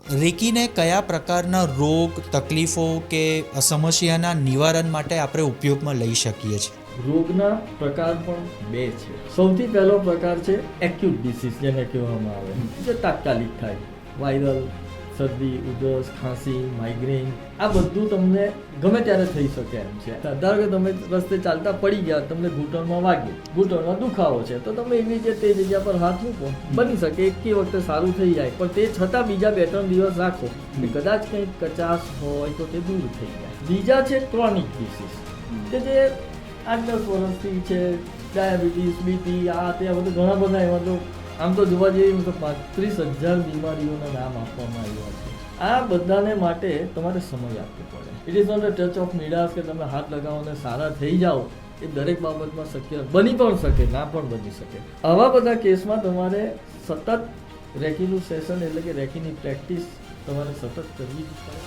રેકીને કયા પ્રકારના રોગ, તકલીફો કે સમસ્યાના નિવારણ માટે આપણે ઉપયોગમાં લઈ શકીએ છીએ? રોગના પ્રકાર પણ બે છે. સૌથી પહેલો પ્રકાર છે એક્યુટ ડિસીઝ, જેને કહેવામાં આવે, જે તાત્કાલિક થાય. વાયરલ, શરદી, ઉધરસ, ખાંસી, માઇગ્રેન, આ બધું તમને ગમે ત્યારે થઈ શકે એમ છે. ધારો કે તમે રસ્તે ચાલતા પડી ગયા, તમને ઘૂંટણમાં વાગ્યું, ઘૂંટણમાં દુખાવો છે, તો તમે એવી રીતે તે જગ્યા પર હાથ મૂકો, બની શકે એક વખતે સારું થઈ જાય, પણ તે છતાં બીજા 2-3 દિવસ રાખો કે કદાચ કંઈક કચાશ હોય તો તે દૂર થઈ જાય. બીજા છે ક્રોનિક ડિસીઝ, કે જે 8-10 વર્ષથી છે, ડાયાબિટીસ, બીપી, આ તે બધું ઘણા બધા એવા. તો આમ તો જોવા જઈએ તો 35,000 બીમારીઓના નામ આપવામાં આવ્યા છે. આ બધાને માટે તમારે સમય આપવો પડે. It is not a touch of Midas કે તમે હાથ લગાવો અને સારા થઈ જાઓ. એ દરેક બાબતમાં શક્ય બની પણ શકે, ના પણ બની શકે. આવા બધા કેસમાં તમારે સતત રેકીનું સેશન એટલે કે રેકીની પ્રેક્ટિસ તમારે સતત કરવી જ પડે.